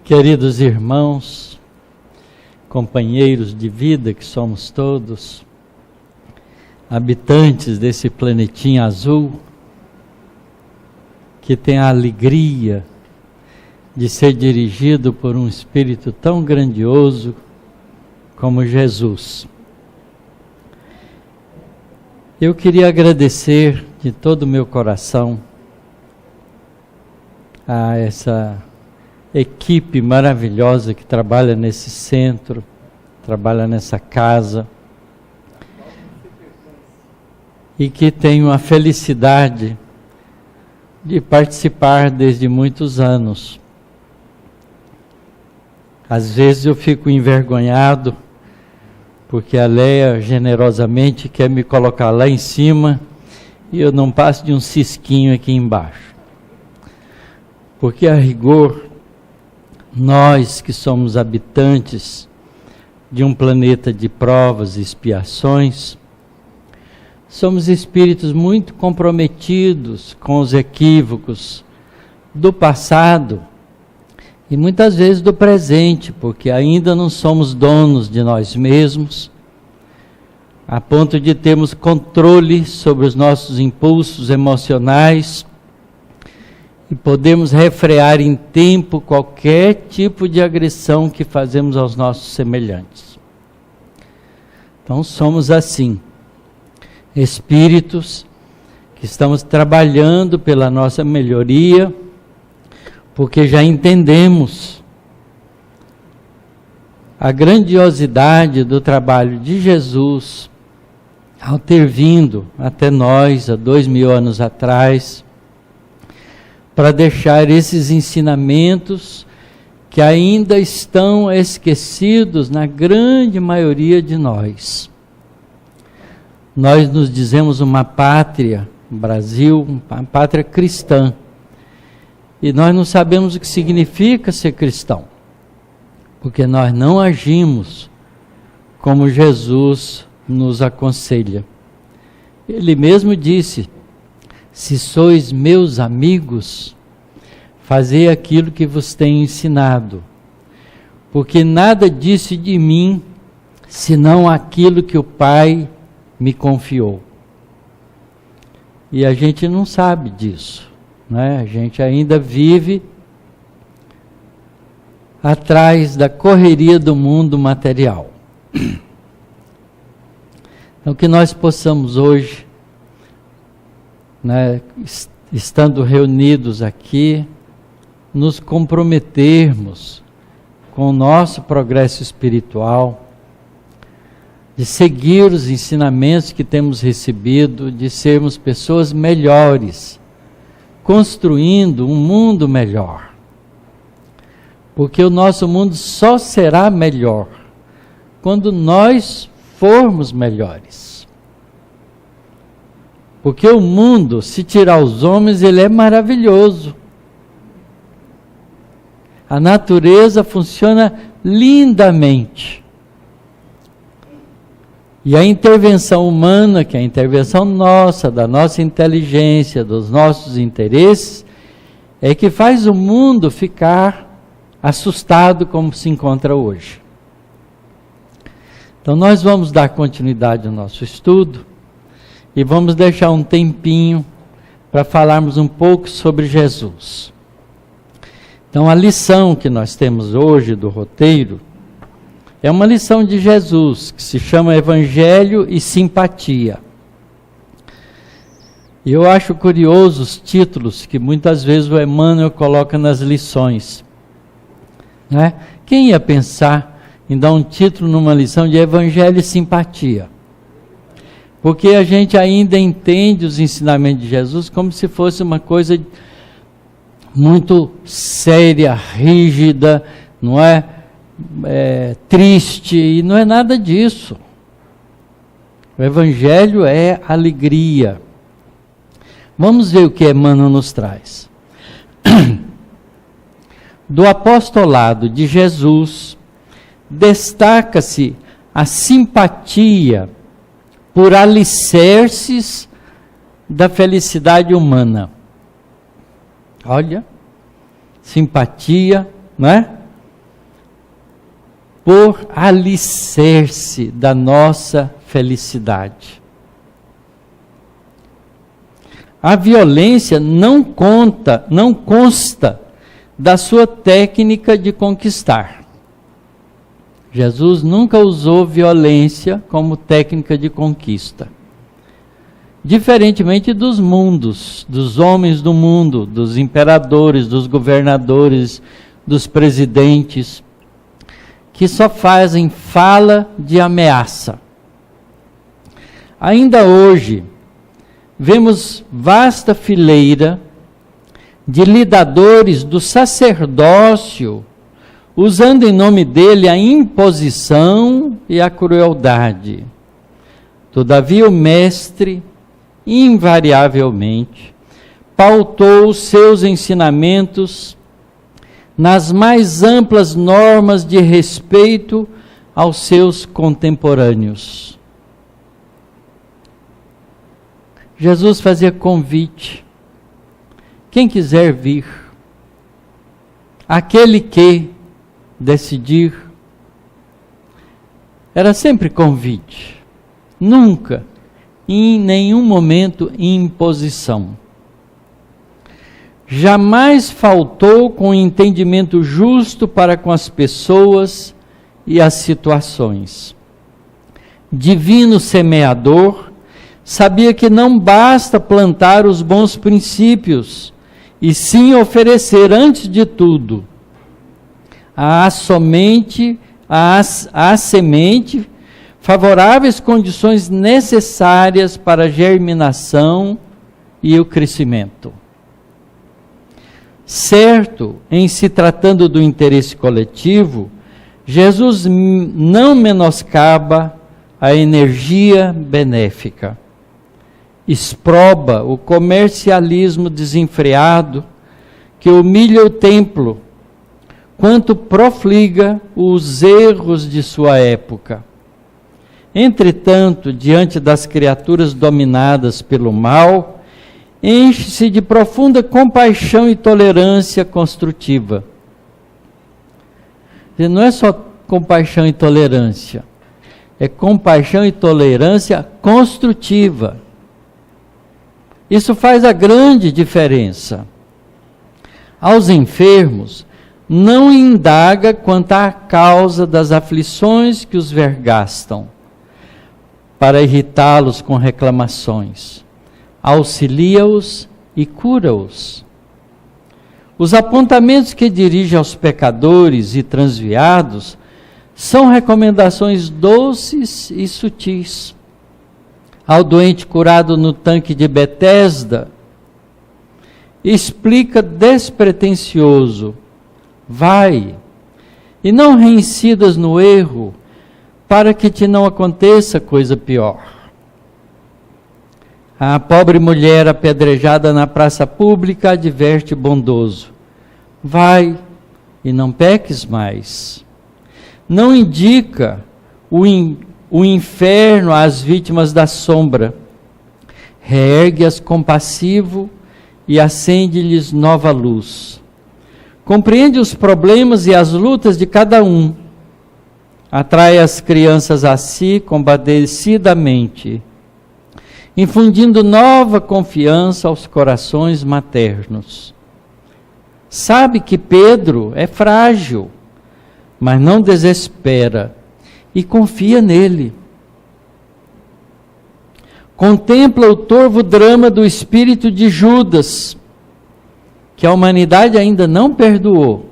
Queridos irmãos, companheiros de vida que somos todos, habitantes desse planetinha azul, que tem a alegria de ser dirigido por um Espírito tão grandioso como Jesus. Eu queria agradecer de todo o meu coração a essa equipe maravilhosa que trabalha nesse centro, trabalha nessa casa, e que tenho a felicidade de participar desde muitos anos. Às vezes eu fico envergonhado, porque a Leia generosamente quer me colocar lá em cima, e eu não passo de um cisquinho aqui embaixo. Porque a rigor, nós que somos habitantes de um planeta de provas e expiações, somos espíritos muito comprometidos com os equívocos do passado e muitas vezes do presente, porque ainda não somos donos de nós mesmos, a ponto de termos controle sobre os nossos impulsos emocionais e podemos refrear em tempo qualquer tipo de agressão que fazemos aos nossos semelhantes. Então somos assim, espíritos que estamos trabalhando pela nossa melhoria, porque já entendemos a grandiosidade do trabalho de Jesus ao ter vindo até nós há 2000 anos atrás, para deixar esses ensinamentos que ainda estão esquecidos na grande maioria de nós. Nós nos dizemos uma pátria, Brasil, uma pátria cristã, e nós não sabemos o que significa ser cristão, porque nós não agimos como Jesus nos aconselha. Ele mesmo disse: se sois meus amigos, fazei aquilo que vos tenho ensinado, porque nada disse de mim, senão aquilo que o Pai me confiou. E a gente não sabe disso, né? A gente ainda vive atrás da correria do mundo material. Então que nós possamos hoje, né, estando reunidos aqui, nos comprometermos com o nosso progresso espiritual, de seguir os ensinamentos que temos recebido, de sermos pessoas melhores, construindo um mundo melhor. Porque o nosso mundo só será melhor quando nós formos melhores. Porque o mundo, se tirar os homens, ele é maravilhoso. A natureza funciona lindamente. E a intervenção humana, que é a intervenção nossa, da nossa inteligência, dos nossos interesses, é que faz o mundo ficar assustado como se encontra hoje. Então nós vamos dar continuidade ao nosso estudo e vamos deixar um tempinho para falarmos um pouco sobre Jesus. Então a lição que nós temos hoje do roteiro é uma lição de Jesus, que se chama Evangelho e Simpatia. E eu acho curioso os títulos que muitas vezes o Emmanuel coloca nas lições, né? Quem ia pensar em dar um título numa lição de Evangelho e Simpatia? Porque a gente ainda entende os ensinamentos de Jesus como se fosse uma coisa muito séria, rígida, não é? Triste, e não é nada disso. O Evangelho é alegria. Vamos ver o que Emmanuel nos traz. Do apostolado de Jesus, destaca-se a simpatia por alicerces da felicidade humana. Olha, simpatia, não é? por alicerce da nossa felicidade. A violência não consta da sua técnica de conquistar. Jesus nunca usou violência como técnica de conquista. Diferentemente dos mundos, dos homens do mundo, dos imperadores, dos governadores, dos presidentes, que só fazem fala de ameaça. Ainda hoje, vemos vasta fileira de lidadores do sacerdócio, usando em nome dele a imposição e a crueldade. Todavia o mestre, invariavelmente, pautou os seus ensinamentos nas mais amplas normas de respeito aos seus contemporâneos. Jesus fazia convite. Quem quiser vir, aquele que decidir, era sempre convite, nunca, em nenhum momento, imposição. Jamais faltou com entendimento justo para com as pessoas e as situações. Divino semeador, sabia que não basta plantar os bons princípios, e sim oferecer, antes de tudo, a semente, favoráveis condições necessárias para a germinação e o crescimento. Certo, em se tratando do interesse coletivo, Jesus não menoscaba a energia benéfica. Exproba o comercialismo desenfreado que humilha o templo, quanto profliga os erros de sua época. Entretanto, diante das criaturas dominadas pelo mal, enche-se de profunda compaixão e tolerância construtiva. E não é só compaixão e tolerância, é compaixão e tolerância construtiva. Isso faz a grande diferença. Aos enfermos, não indaga quanto à causa das aflições que os vergastam, para irritá-los com reclamações. Auxilia-os e cura-os. Os apontamentos que dirige aos pecadores e transviados são recomendações doces e sutis. Ao doente curado no tanque de Betesda, explica despretensioso: vai, e não reincidas no erro, para que te não aconteça coisa pior. A pobre mulher apedrejada na praça pública adverte bondoso: vai, e não peques mais. Não indica o inferno às vítimas da sombra, reergue-as compassivo e acende-lhes nova luz. Compreende os problemas e as lutas de cada um, atrai as crianças a si compadecidamente, infundindo nova confiança aos corações maternos. Sabe que Pedro é frágil, mas não desespera, e confia nele. Contempla o torvo drama do espírito de Judas, que a humanidade ainda não perdoou.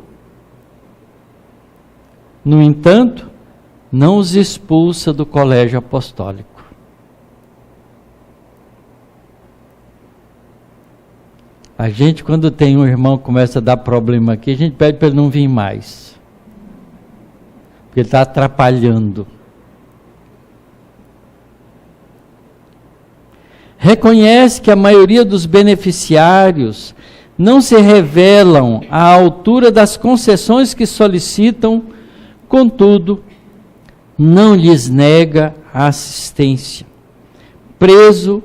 No entanto, não os expulsa do colégio apostólico. A gente, quando tem um irmão que começa a dar problema aqui, a gente pede para ele não vir mais, porque ele está atrapalhando. Reconhece que a maioria dos beneficiários não se revelam à altura das concessões que solicitam, contudo, não lhes nega a assistência. Preso,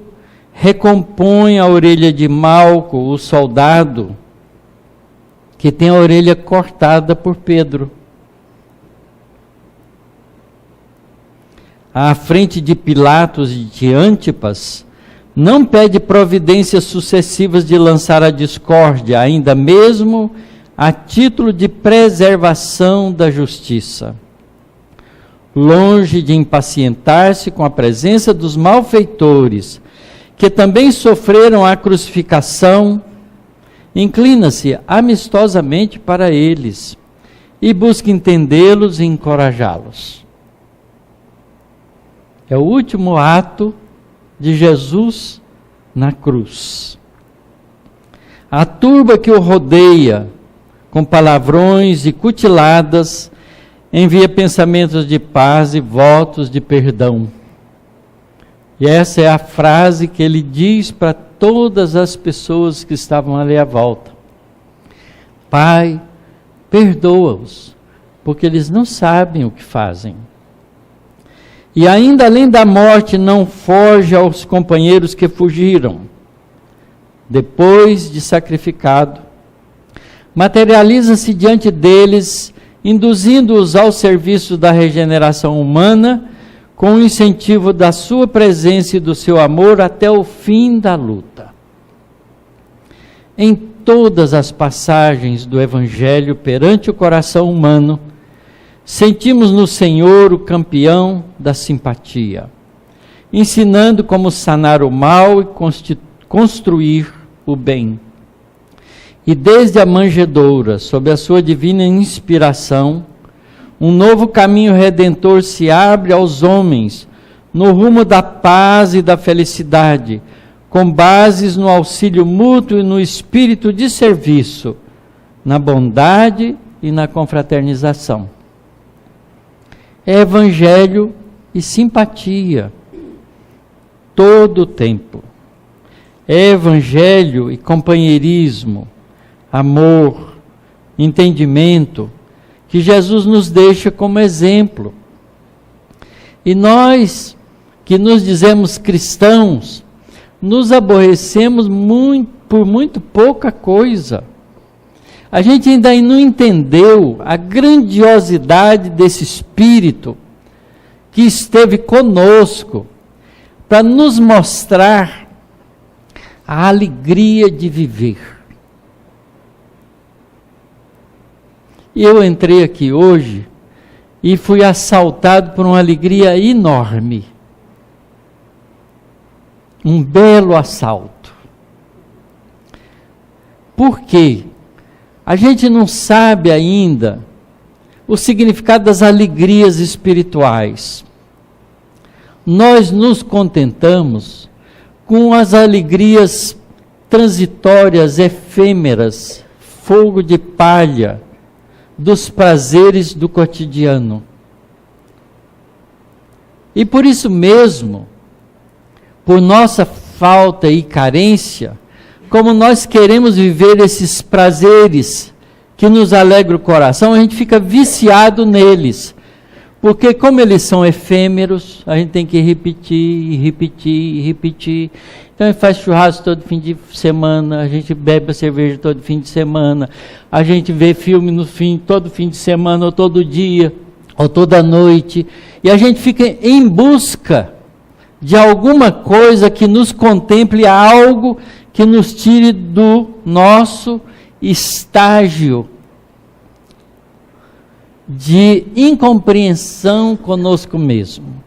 recompõe a orelha de Malco, o soldado, que tem a orelha cortada por Pedro. à frente de Pilatos e de Antipas, não pede providências sucessivas de lançar a discórdia, ainda mesmo a título de preservação da justiça. Longe de impacientar-se com a presença dos malfeitores, que também sofreram a crucificação, inclina-se amistosamente para eles e busca entendê-los e encorajá-los. É o último ato de Jesus na cruz. A turba que o rodeia, com palavrões e cutiladas, envia pensamentos de paz e votos de perdão. E essa é a frase que ele diz para todas as pessoas que estavam ali à volta. Pai, perdoa-os, porque eles não sabem o que fazem. E ainda além da morte, não foge aos companheiros que fugiram. Depois de sacrificado, materializa-se diante deles, induzindo-os ao serviço da regeneração humana, com o incentivo da sua presença e do seu amor até o fim da luta. Em todas as passagens do Evangelho perante o coração humano, sentimos no Senhor o campeão da simpatia, ensinando como sanar o mal e construir o bem. E desde a manjedoura, sob a sua divina inspiração, um novo caminho redentor se abre aos homens, no rumo da paz e da felicidade, com bases no auxílio mútuo e no espírito de serviço, na bondade e na confraternização. É evangelho e simpatia, todo o tempo. É evangelho e companheirismo, amor, entendimento, que Jesus nos deixa como exemplo. E nós, que nos dizemos cristãos, nos aborrecemos por muito pouca coisa. A gente ainda não entendeu a grandiosidade desse Espírito que esteve conosco para nos mostrar a alegria de viver. E eu entrei aqui hoje e fui assaltado por uma alegria enorme. Um belo assalto. Por quê? A gente não sabe ainda o significado das alegrias espirituais. Nós nos contentamos com as alegrias transitórias, efêmeras, fogo de palha, dos prazeres do cotidiano. E por isso mesmo, por nossa falta e carência, como nós queremos viver esses prazeres que nos alegram o coração, a gente fica viciado neles. Porque como eles são efêmeros, a gente tem que repetir, repetir, repetir. Então a gente faz churrasco todo fim de semana, a gente bebe a cerveja todo fim de semana, a gente vê filme todo fim de semana, ou todo dia, ou toda noite. E a gente fica em busca de alguma coisa que nos contemple, algo que nos tire do nosso estágio de incompreensão conosco mesmo.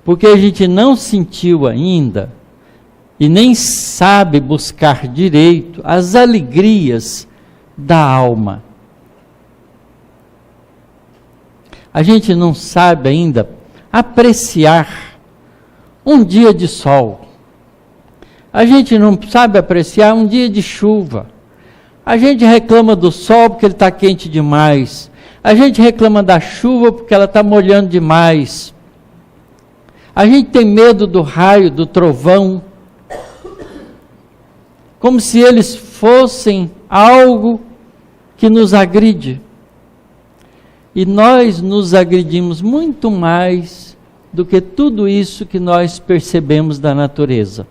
Porque a gente não sentiu ainda e nem sabe buscar direito as alegrias da alma. A gente não sabe ainda apreciar um dia de sol. A gente não sabe apreciar um dia de chuva. A gente reclama do sol porque ele está quente demais. A gente reclama da chuva porque ela está molhando demais. A gente tem medo do raio, do trovão, como se eles fossem algo que nos agride. E nós nos agredimos muito mais do que tudo isso que nós percebemos da natureza.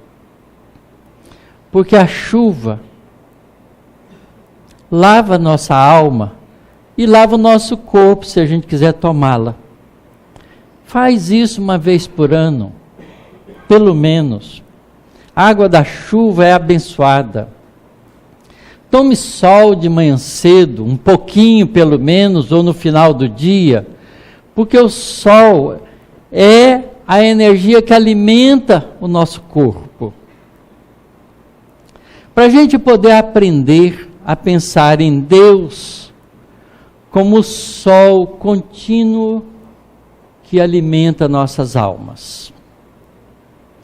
Porque a chuva lava nossa alma e lava o nosso corpo, se a gente quiser tomá-la. Faz isso uma vez por ano, pelo menos. A água da chuva é abençoada. Tome sol de manhã cedo, um pouquinho pelo menos, ou no final do dia, porque o sol é a energia que alimenta o nosso corpo. Para a gente poder aprender a pensar em Deus como o sol contínuo que alimenta nossas almas.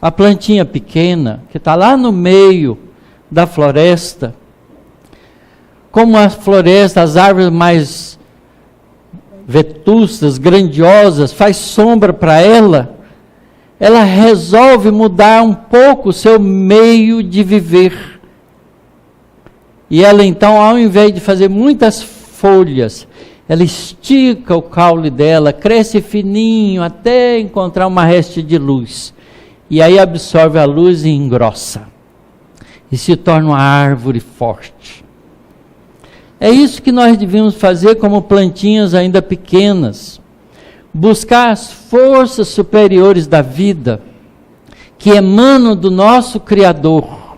A plantinha pequena, que está lá no meio da floresta, como a floresta, as árvores mais vetustas, grandiosas, faz sombra para ela, ela resolve mudar um pouco o seu meio de viver. E ela então, ao invés de fazer muitas folhas, ela estica o caule dela, cresce fininho até encontrar uma reste de luz. E aí absorve a luz e engrossa. E se torna uma árvore forte. É isso que nós devemos fazer como plantinhas ainda pequenas. Buscar as forças superiores da vida, que emanam do nosso Criador.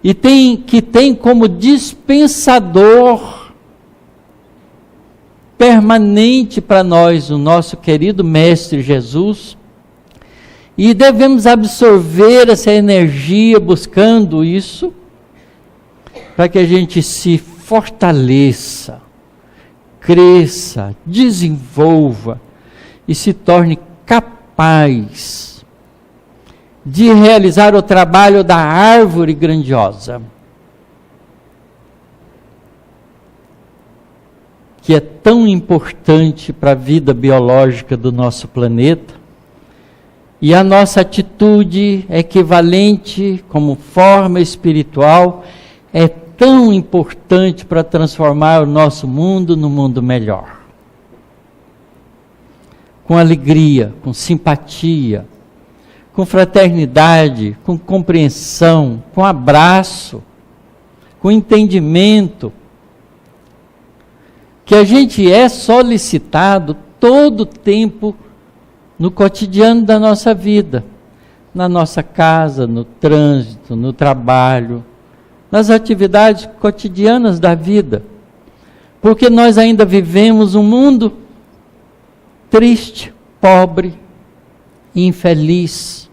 E que tem como dispensador permanente para nós o nosso querido Mestre Jesus. E devemos absorver essa energia buscando isso, para que a gente se fortaleça, cresça, desenvolva e se torne capaz de realizar o trabalho da árvore grandiosa, que é tão importante para a vida biológica do nosso planeta. E a nossa atitude equivalente, como forma espiritual, é tão importante para transformar o nosso mundo num mundo melhor. Com alegria, com simpatia, com fraternidade, com compreensão, com abraço, com entendimento, que a gente é solicitado todo o tempo no cotidiano da nossa vida, na nossa casa, no trânsito, no trabalho, nas atividades cotidianas da vida, porque nós ainda vivemos um mundo triste, pobre, infeliz.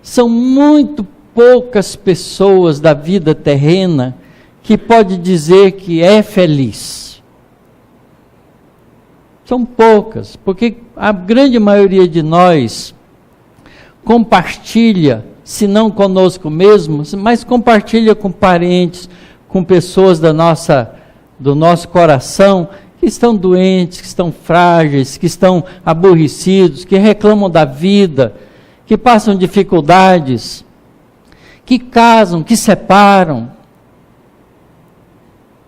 São muito poucas pessoas da vida terrena que pode dizer que é feliz. São poucas, porque a grande maioria de nós compartilha, se não conosco mesmo, mas compartilha com parentes, com pessoas do nosso coração, que estão doentes, que estão frágeis, que estão aborrecidos, que reclamam da vida, que passam dificuldades, que casam, que separam,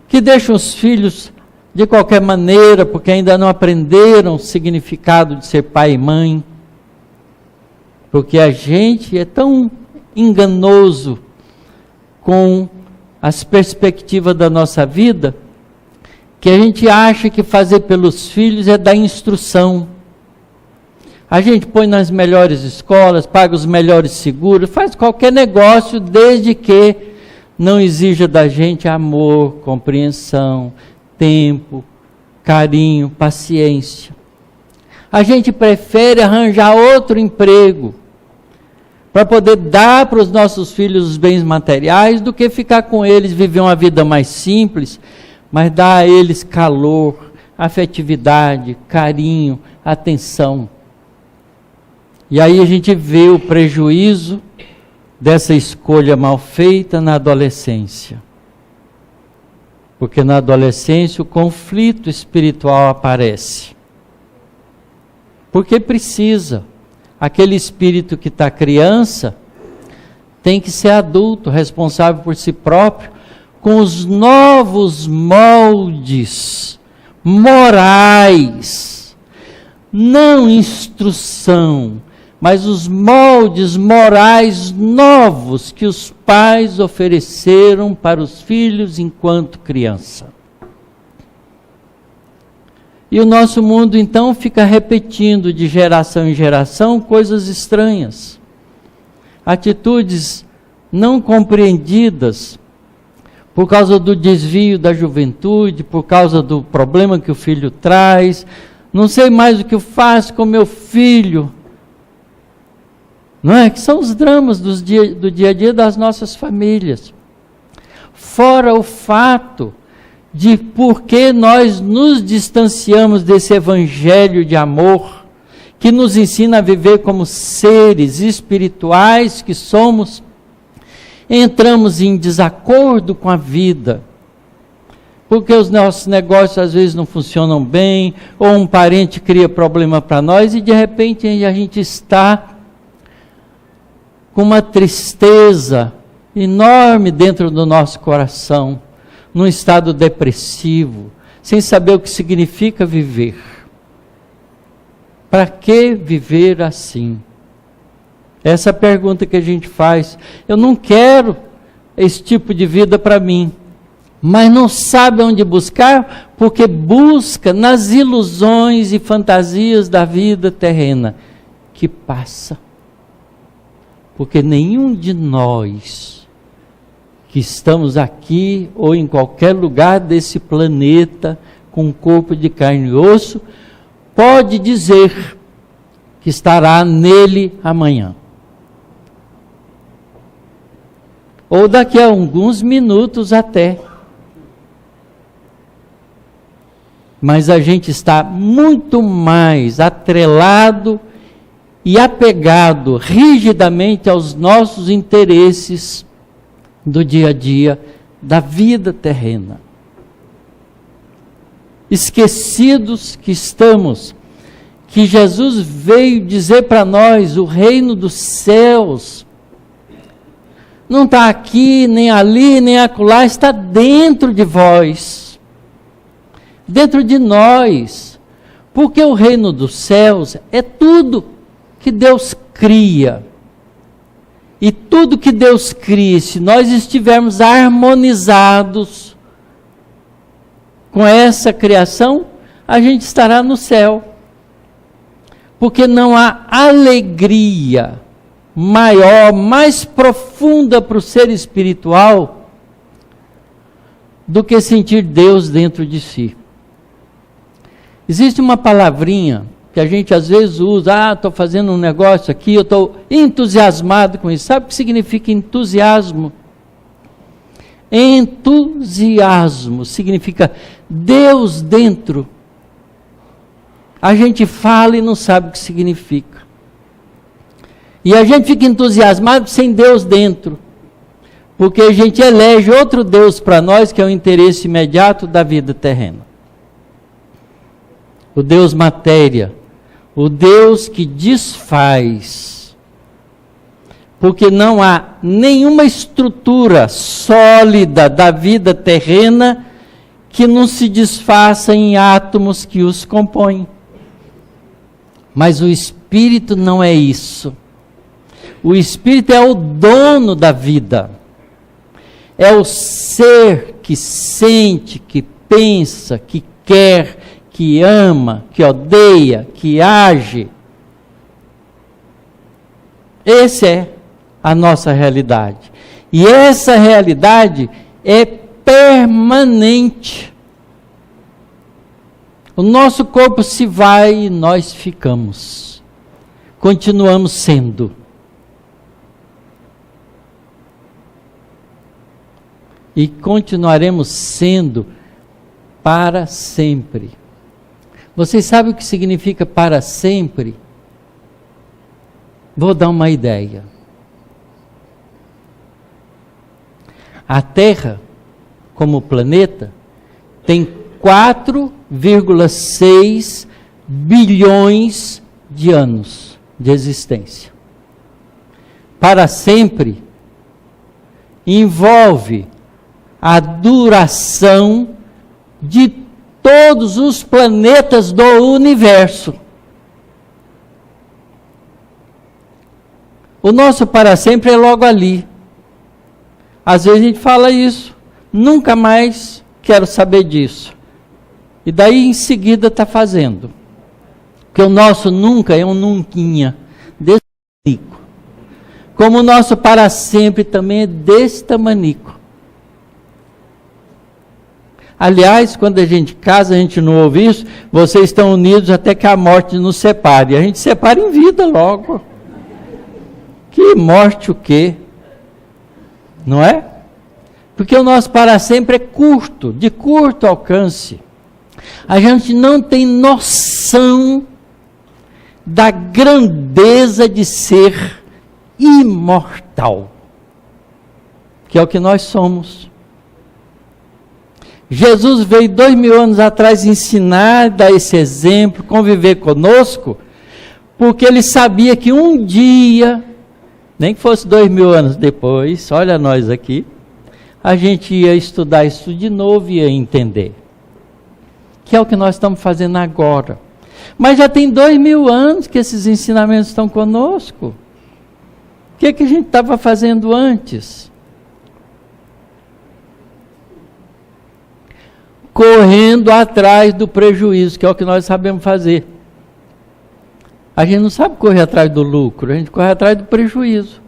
que deixam os filhos de qualquer maneira, porque ainda não aprenderam o significado de ser pai e mãe. Porque a gente é tão enganoso com as perspectivas da nossa vida, que a gente acha que fazer pelos filhos é dar instrução. A gente põe nas melhores escolas, paga os melhores seguros, faz qualquer negócio, desde que não exija da gente amor, compreensão, tempo, carinho, paciência. A gente prefere arranjar outro emprego para poder dar para os nossos filhos os bens materiais do que ficar com eles, viver uma vida mais simples, mas dar a eles calor, afetividade, carinho, atenção. E aí a gente vê o prejuízo dessa escolha mal feita na adolescência. Porque na adolescência o conflito espiritual aparece. Porque precisa. Aquele espírito que está criança tem que ser adulto, responsável por si próprio, com os novos moldes morais. Não instrução, mas os moldes morais novos que os pais ofereceram para os filhos enquanto criança. E o nosso mundo então fica repetindo de geração em geração coisas estranhas, atitudes não compreendidas por causa do desvio da juventude, por causa do problema que o filho traz. Não sei mais o que eu faço com meu filho. Não é? Que são os dramas do dia a dia das nossas famílias. Fora o fato de por que nós nos distanciamos desse evangelho de amor, que nos ensina a viver como seres espirituais que somos, entramos em desacordo com a vida, porque os nossos negócios às vezes não funcionam bem, ou um parente cria problema para nós, e de repente a gente está com uma tristeza enorme dentro do nosso coração, num estado depressivo, sem saber o que significa viver. Para que viver assim? Essa é a pergunta que a gente faz. Eu não quero esse tipo de vida para mim, mas não sabe onde buscar, porque busca nas ilusões e fantasias da vida terrena, que passa. Porque nenhum de nós que estamos aqui ou em qualquer lugar desse planeta com um corpo de carne e osso pode dizer que estará nele amanhã. Ou daqui a alguns minutos até. Mas a gente está muito mais atrelado e apegado rigidamente aos nossos interesses do dia a dia, da vida terrena. Esquecidos que estamos, que Jesus veio dizer para nós, o reino dos céus não está aqui, nem ali, nem acolá, está dentro de vós, dentro de nós, porque o reino dos céus é tudo que Deus cria. E tudo que Deus cria, se nós estivermos harmonizados com essa criação, a gente estará no céu. Porque não há alegria maior, mais profunda para o ser espiritual do que sentir Deus dentro de si. Existe uma palavrinha que a gente às vezes usa, estou fazendo um negócio aqui, eu estou entusiasmado com isso. Sabe o que significa entusiasmo? Entusiasmo significa Deus dentro. A gente fala e não sabe o que significa. E a gente fica entusiasmado sem Deus dentro. Porque a gente elege outro Deus para nós, que é o interesse imediato da vida terrena. O Deus matéria. O Deus que desfaz, porque não há nenhuma estrutura sólida da vida terrena que não se desfaça em átomos que os compõem. Mas o Espírito não é isso. O Espírito é o dono da vida. É o ser que sente, que pensa, que quer, que ama, que odeia, que age. Essa é a nossa realidade. E essa realidade é permanente. O nosso corpo se vai e nós ficamos. Continuamos sendo. E continuaremos sendo para sempre. Vocês sabem o que significa para sempre? Vou dar uma ideia. A Terra, como planeta, tem 4,6 bilhões de anos de existência. Para sempre envolve a duração de todos os planetas do universo. O nosso para sempre é logo ali. Às vezes a gente fala isso, nunca mais quero saber disso. E daí em seguida está fazendo. Porque o nosso nunca é um nunquinha, desse tamanico. Como o nosso para sempre também é desse tamanico. Aliás, quando a gente casa, a gente não ouve isso, vocês estão unidos até que a morte nos separe. A gente separa em vida logo. Que morte o quê? Não é? Porque o nosso para sempre é curto, de curto alcance. A gente não tem noção da grandeza de ser imortal, que é o que nós somos. Jesus veio 2000 anos atrás ensinar, dar esse exemplo, conviver conosco, porque ele sabia que um dia, nem que fosse 2000 anos depois, olha nós aqui, a gente ia estudar isso de novo e ia entender. Que é o que nós estamos fazendo agora. Mas já tem 2000 anos que esses ensinamentos estão conosco. O que a gente estava fazendo antes? Correndo atrás do prejuízo, que é o que nós sabemos fazer. A gente não sabe correr atrás do lucro, a gente corre atrás do prejuízo.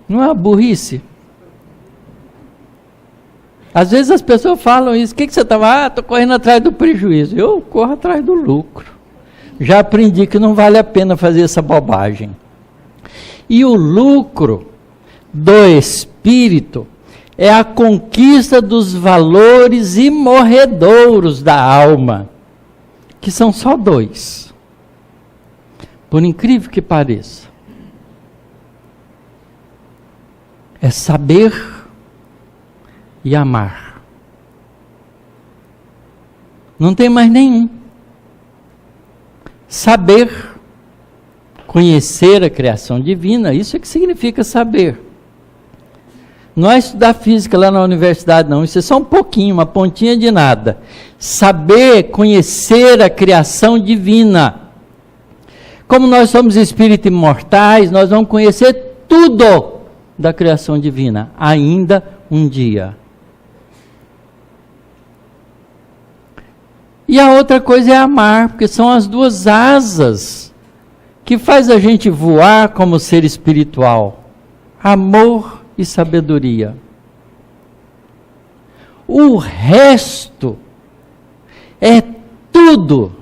Não é uma burrice? Às vezes as pessoas falam isso, o que você estava? Estou correndo atrás do prejuízo. Eu corro atrás do lucro. Já aprendi que não vale a pena fazer essa bobagem. E o lucro do espírito é a conquista dos valores imorredouros da alma, que são só 2. Por incrível que pareça. É saber e amar. Não tem mais nenhum. Saber, conhecer a criação divina, isso é que significa saber. Não é estudar física lá na universidade, não. Isso é só um pouquinho, uma pontinha de nada. Saber, conhecer a criação divina. Como nós somos espíritos imortais, nós vamos conhecer tudo da criação divina, ainda um dia. E a outra coisa é amar, porque são as 2 asas que faz a gente voar como ser espiritual. Amor e sabedoria. O resto é tudo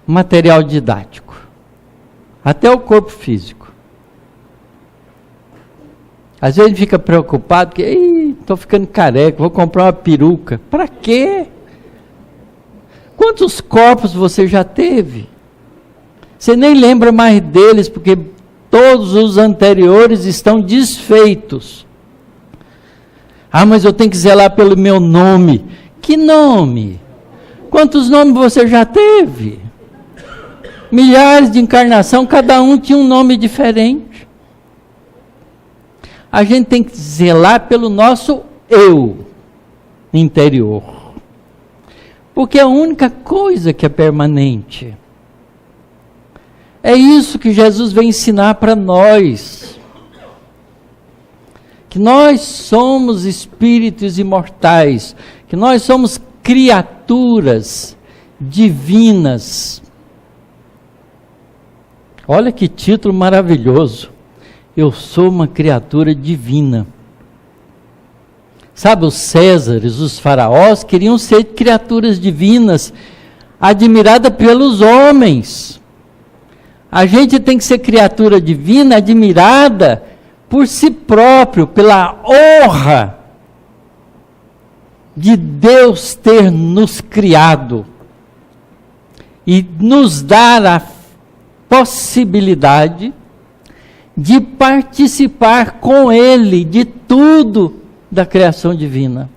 material didático. Até o corpo físico. Às vezes fica preocupado, porque estou ficando careca, vou comprar uma peruca. Para quê? Quantos corpos você já teve? Você nem lembra mais deles, porque todos os anteriores estão desfeitos. Ah, mas eu tenho que zelar pelo meu nome. Que nome? Quantos nomes você já teve? Milhares de encarnação, cada um tinha um nome diferente. A gente tem que zelar pelo nosso eu interior. Porque é a única coisa que é permanente. É isso que Jesus vem ensinar para nós. Que nós somos espíritos imortais. Que nós somos criaturas divinas. Olha que título maravilhoso. Eu sou uma criatura divina. Sabe, os Césares, os faraós, queriam ser criaturas divinas, admiradas pelos homens. A gente tem que ser criatura divina, admirada por si próprio, pela honra de Deus ter nos criado e nos dar a possibilidade de participar com Ele de tudo da criação divina.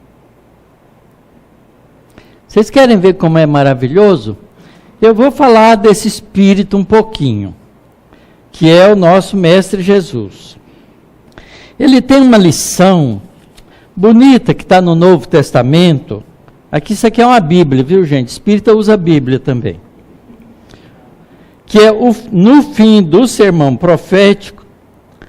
Vocês querem ver como é maravilhoso? Eu vou falar desse Espírito um pouquinho, que é o nosso Mestre Jesus. Ele tem uma lição bonita que está no Novo Testamento. Aqui, isso aqui é uma Bíblia, viu, gente? Espírita usa a Bíblia também. Que é no fim do sermão profético,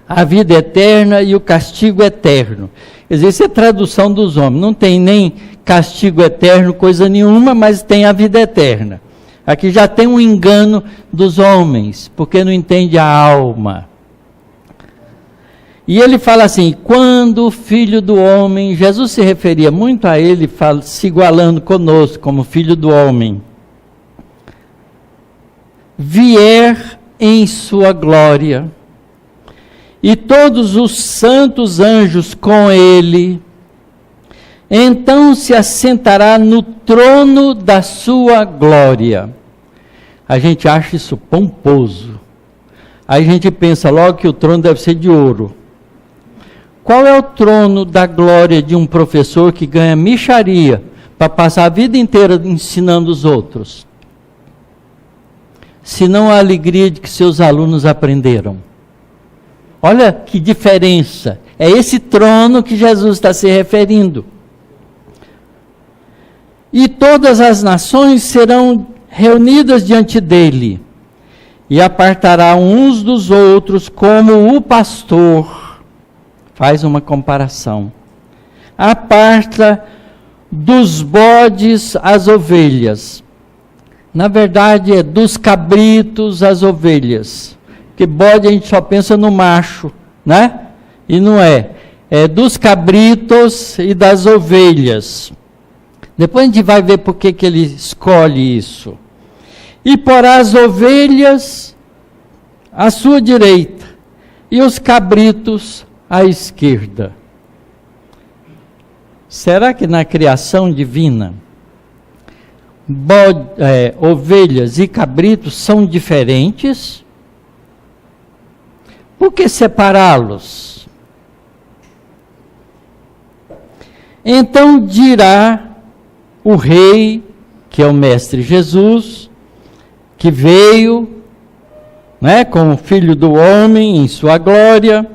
a vida eterna e o castigo eterno. Quer dizer, isso é tradução dos homens. Não tem nem castigo eterno, coisa nenhuma, mas tem a vida eterna. Aqui já tem um engano dos homens, porque não entende a alma. E ele fala assim, quando o Filho do Homem, Jesus se referia muito a ele, se igualando conosco como Filho do Homem, vier em sua glória, e todos os santos anjos com ele, então se assentará no trono da sua glória. A gente acha isso pomposo. Aí a gente pensa logo que o trono deve ser de ouro. Qual é o trono da glória de um professor que ganha mixaria para passar a vida inteira ensinando os outros? Senão a alegria de que seus alunos aprenderam. Olha que diferença. É esse trono que Jesus está se referindo. E todas as nações serão reunidas diante dele, e apartará uns dos outros como o pastor. Faz uma comparação. Aparta dos bodes as ovelhas. Na verdade é dos cabritos as ovelhas. Porque bode a gente só pensa no macho, né? E não é. É dos cabritos e das ovelhas. Depois a gente vai ver por que ele escolhe isso. E porá as ovelhas à sua direita e os cabritos à esquerda. Será que na criação divina, ovelhas e cabritos são diferentes? Por que separá-los? Então dirá o rei, que é o Mestre Jesus, que veio, né, como Filho do Homem em sua glória,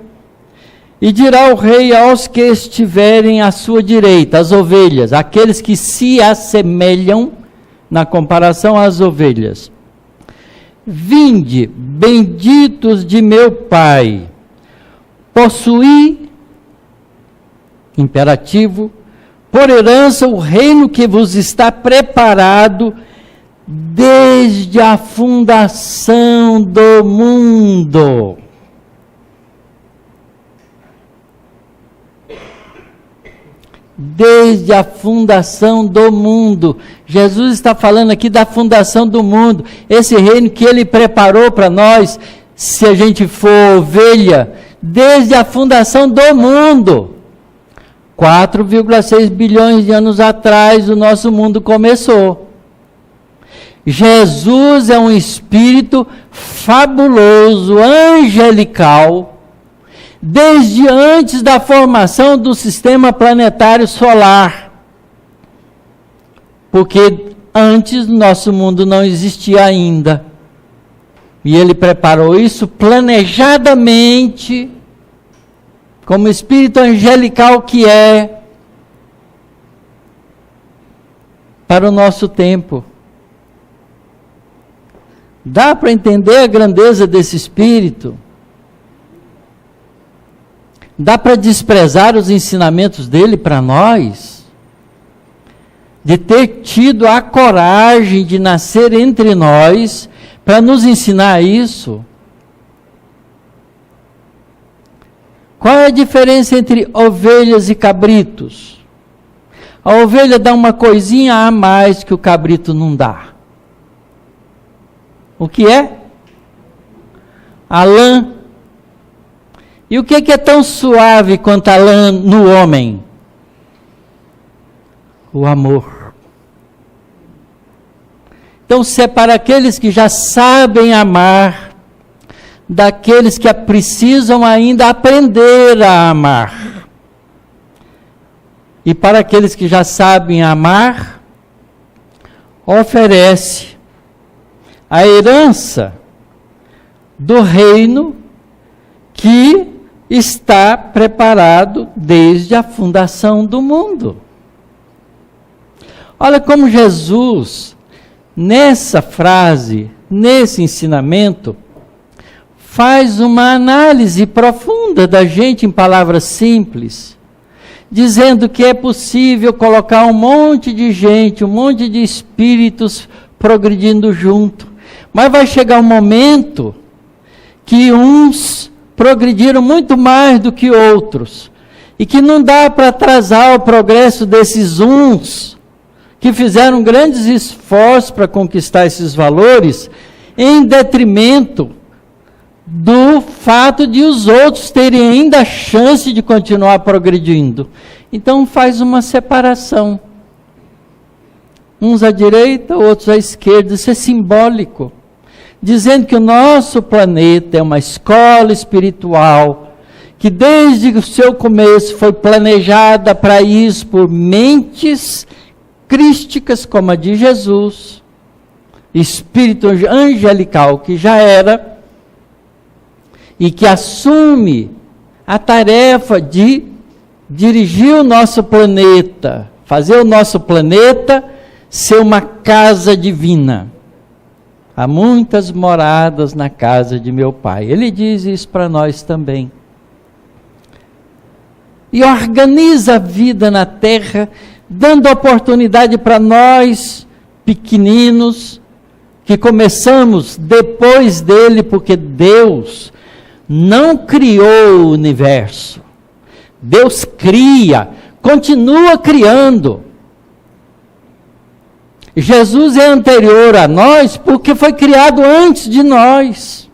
e dirá o rei aos que estiverem à sua direita, as ovelhas, aqueles que se assemelham na comparação às ovelhas: vinde, benditos de meu Pai, possuí, imperativo, por herança o reino que vos está preparado desde a fundação do mundo. Desde a fundação do mundo. Jesus está falando aqui da fundação do mundo. Esse reino que ele preparou para nós, se a gente for ovelha, desde a fundação do mundo. 4,6 bilhões de anos atrás o nosso mundo começou. Jesus é um espírito fabuloso, angelical, desde antes da formação do sistema planetário solar. Porque antes nosso mundo não existia ainda. E ele preparou isso planejadamente, como espírito angelical que é, para o nosso tempo. Dá para entender a grandeza desse espírito? Dá para desprezar os ensinamentos dele para nós? De ter tido a coragem de nascer entre nós para nos ensinar isso? Qual é a diferença entre ovelhas e cabritos? A ovelha dá uma coisinha a mais que o cabrito não dá. O que é? A lã. E o que é tão suave quanto a lã no homem? O amor. Então, se é para aqueles que já sabem amar, daqueles que precisam ainda aprender a amar. E para aqueles que já sabem amar, oferece a herança do reino que está preparado desde a fundação do mundo. Olha como Jesus, nessa frase, nesse ensinamento, faz uma análise profunda profunda da gente em palavras simples, dizendo que é possível colocar um monte de gente, um monte de espíritos progredindo junto. Mas vai chegar um momento que uns progrediram muito mais do que outros, e que não dá para atrasar o progresso desses uns, que fizeram grandes esforços para conquistar esses valores, em detrimento do fato de os outros terem ainda a chance de continuar progredindo. Então faz uma separação. Uns à direita, outros à esquerda. Isso é simbólico. Dizendo que o nosso planeta é uma escola espiritual, que desde o seu começo foi planejada para isso por mentes crísticas como a de Jesus, espírito angelical que já era, e que assume a tarefa de dirigir o nosso planeta, fazer o nosso planeta ser uma casa divina. Há muitas moradas na casa de meu Pai. Ele diz isso para nós também. E organiza a vida na terra, dando oportunidade para nós, pequeninos, que começamos depois dele, porque Deus não criou o universo. Deus cria, continua criando. Jesus é anterior a nós porque foi criado antes de nós.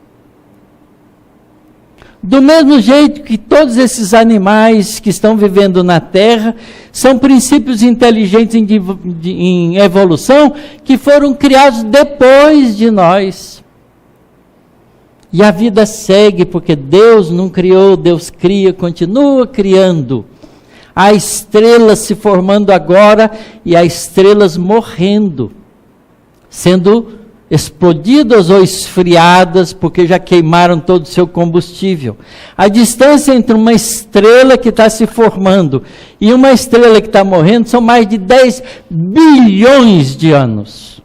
Do mesmo jeito que todos esses animais que estão vivendo na Terra são princípios inteligentes em evolução que foram criados depois de nós. E a vida segue porque Deus não criou, Deus cria, continua criando. Há estrelas se formando agora e há estrelas morrendo, sendo explodidas ou esfriadas, porque já queimaram todo o seu combustível. A distância entre uma estrela que está se formando e uma estrela que está morrendo são mais de 10 bilhões de anos.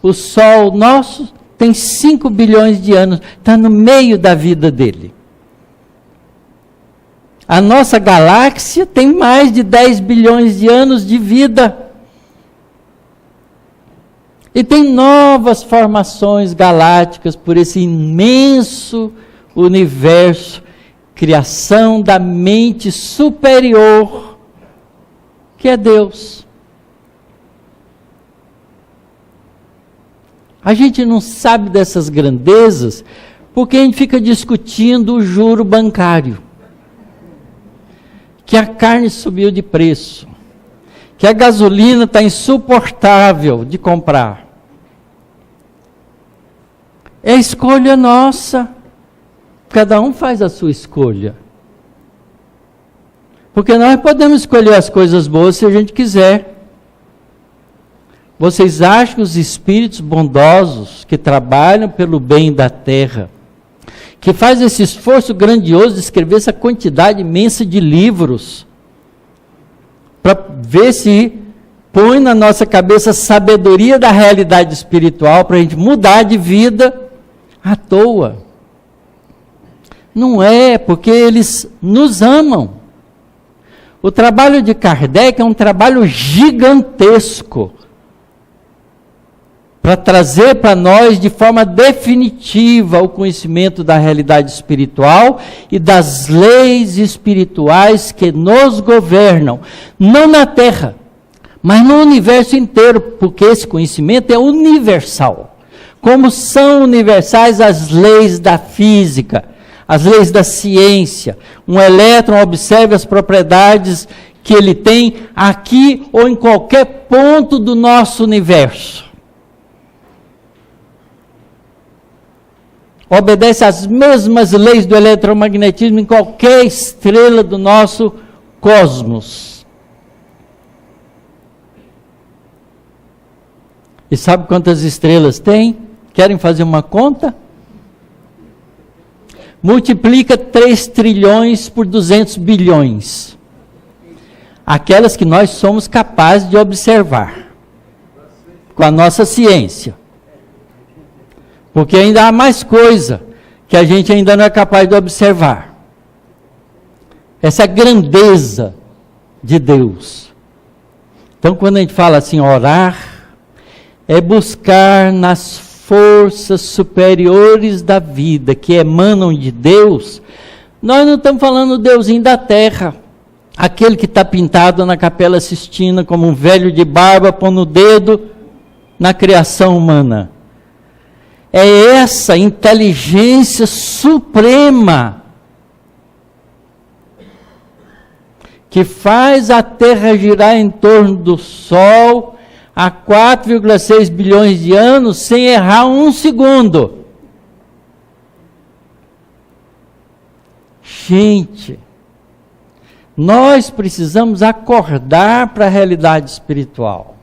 O Sol nosso tem 5 bilhões de anos, está no meio da vida dele. A nossa galáxia tem mais de 10 bilhões de anos de vida. E tem novas formações galácticas por esse imenso universo, criação da mente superior, que é Deus. A gente não sabe dessas grandezas porque a gente fica discutindo o juro bancário. Que a carne subiu de preço, que a gasolina está insuportável de comprar. É escolha nossa. Cada um faz a sua escolha. Porque nós podemos escolher as coisas boas se a gente quiser. Vocês acham que os espíritos bondosos que trabalham pelo bem da terra, que faz esse esforço grandioso de escrever essa quantidade imensa de livros, para ver se põe na nossa cabeça a sabedoria da realidade espiritual, para a gente mudar de vida à toa? Não é, porque eles nos amam. O trabalho de Kardec é um trabalho gigantesco, para trazer para nós de forma definitiva o conhecimento da realidade espiritual e das leis espirituais que nos governam, não na Terra, mas no universo inteiro, porque esse conhecimento é universal. Como são universais as leis da física, as leis da ciência. Um elétron observa as propriedades que ele tem aqui ou em qualquer ponto do nosso universo. Obedece às mesmas leis do eletromagnetismo em qualquer estrela do nosso cosmos. E sabe quantas estrelas tem? Querem fazer uma conta? Multiplica 3 trilhões por 200 bilhões. Aquelas que nós somos capazes de observar com a nossa ciência. Porque ainda há mais coisa que a gente ainda não é capaz de observar. Essa grandeza de Deus. Então, quando a gente fala assim, orar, é buscar nas forças superiores da vida, que emanam de Deus. Nós não estamos falando do Deusinho da terra, aquele que está pintado na Capela Sistina como um velho de barba, pondo o dedo na criação humana. É essa inteligência suprema que faz a Terra girar em torno do Sol há 4,6 bilhões de anos sem errar um segundo. Gente, nós precisamos acordar para a realidade espiritual.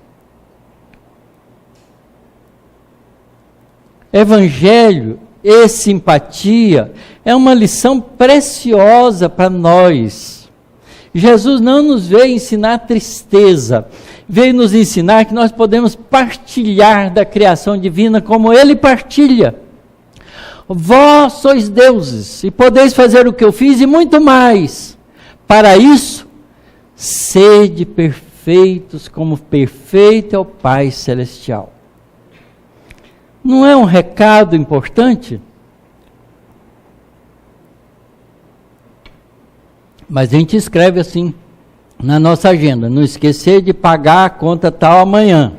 Evangelho e simpatia é uma lição preciosa para nós. Jesus não nos veio ensinar tristeza, veio nos ensinar que nós podemos partilhar da criação divina como Ele partilha. Vós sois deuses e podeis fazer o que eu fiz e muito mais. Para isso, sede perfeitos como perfeito é o Pai Celestial. Não é um recado importante? Mas a gente escreve assim na nossa agenda, não esquecer de pagar a conta tal amanhã.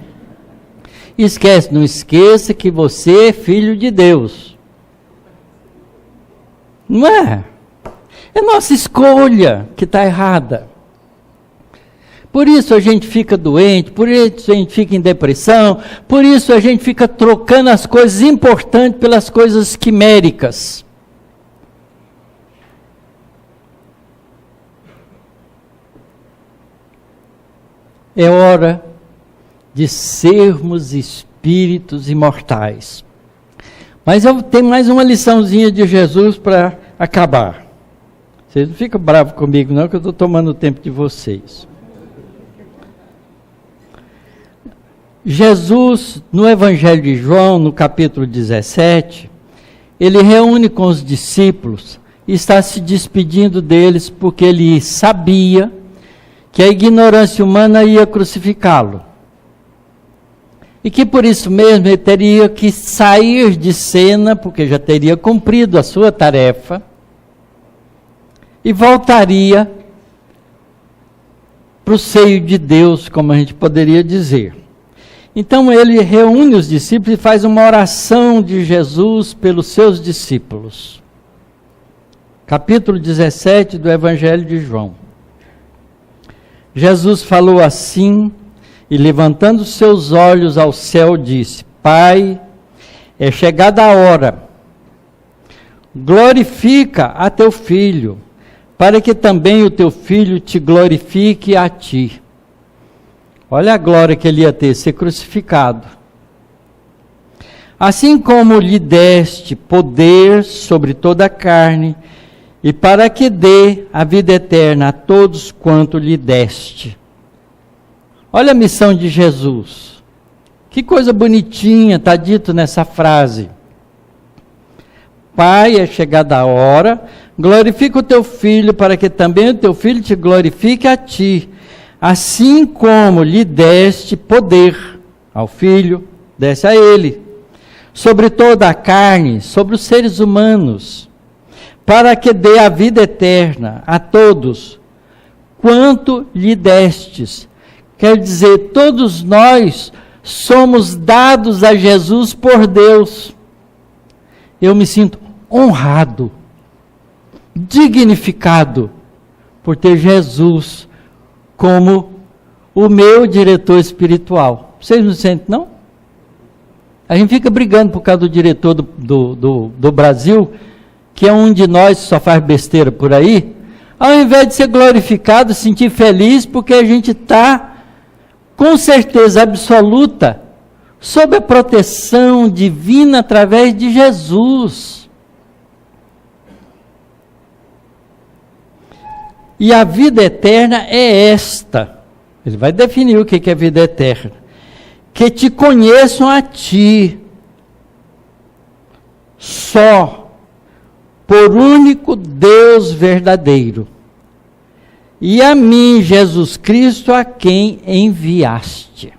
Não esqueça que você é filho de Deus. Não é? É nossa escolha que está errada. Por isso a gente fica doente, por isso a gente fica em depressão, por isso a gente fica trocando as coisas importantes pelas coisas quiméricas. É hora de sermos espíritos imortais. Mas eu tenho mais uma liçãozinha de Jesus para acabar. Vocês não ficam bravos comigo não, que eu estou tomando o tempo de vocês. Jesus, no Evangelho de João, no capítulo 17, ele reúne com os discípulos e está se despedindo deles porque ele sabia que a ignorância humana ia crucificá-lo. E que por isso mesmo ele teria que sair de cena, porque já teria cumprido a sua tarefa, e voltaria para o seio de Deus, como a gente poderia dizer. Então ele reúne os discípulos e faz uma oração de Jesus pelos seus discípulos. Capítulo 17 do Evangelho de João. Jesus falou assim, e levantando seus olhos ao céu, disse: Pai, é chegada a hora, glorifica a teu Filho, para que também o teu Filho te glorifique a ti. Olha a glória que ele ia ter, ser crucificado. Assim como lhe deste poder sobre toda a carne, e para que dê a vida eterna a todos quanto lhe deste. Olha a missão de Jesus. Que coisa bonitinha está dito nessa frase. Pai, é chegada a hora, glorifica o teu Filho, para que também o teu Filho te glorifique a ti. Assim como lhe deste poder ao Filho, desse a ele, sobre toda a carne, sobre os seres humanos, para que dê a vida eterna a todos, quanto lhe destes. Quer dizer, todos nós somos dados a Jesus por Deus. Eu me sinto honrado, dignificado, por ter Jesus como o meu diretor espiritual. Vocês não sentem, não? A gente fica brigando por causa do diretor do Brasil, que é um de nós que só faz besteira por aí, ao invés de ser glorificado, sentir feliz, porque a gente está, com certeza absoluta, sob a proteção divina através de Jesus. E a vida eterna é esta. Ele vai definir o que é vida eterna. Que te conheçam a ti, só por único Deus verdadeiro, e a mim, Jesus Cristo, a quem enviaste.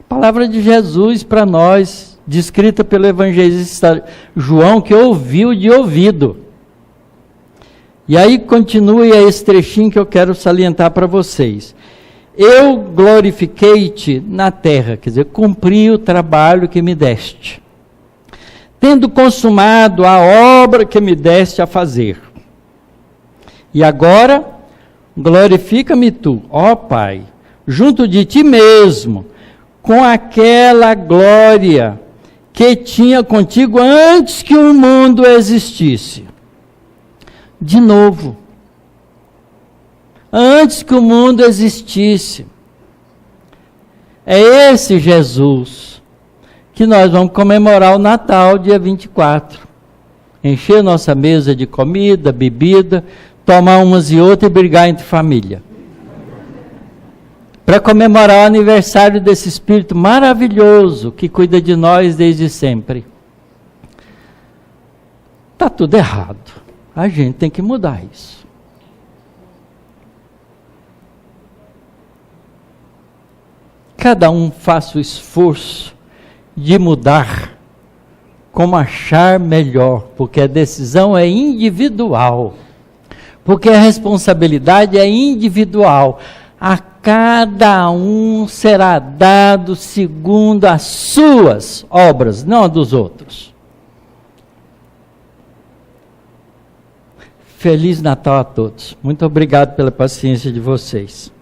Palavra de Jesus para nós, descrita pelo evangelista João, que ouviu de ouvido. E aí continue esse trechinho que eu quero salientar para vocês. Eu glorifiquei-te na terra, quer dizer, cumpri o trabalho que me deste, tendo consumado a obra que me deste a fazer. E agora, glorifica-me tu, ó Pai, junto de ti mesmo, com aquela glória que tinha contigo antes que o mundo existisse. De novo, antes que o mundo existisse. É esse Jesus que nós vamos comemorar o Natal, dia 24. Encher nossa mesa de comida, bebida, tomar umas e outras e brigar entre família. Para comemorar o aniversário desse Espírito maravilhoso que cuida de nós desde sempre. Está tudo errado. A gente tem que mudar isso. Cada um faça o esforço de mudar como achar melhor, porque a decisão é individual. Porque a responsabilidade é individual. A cada um será dado segundo as suas obras, não a dos outros. Feliz Natal a todos. Muito obrigado pela paciência de vocês.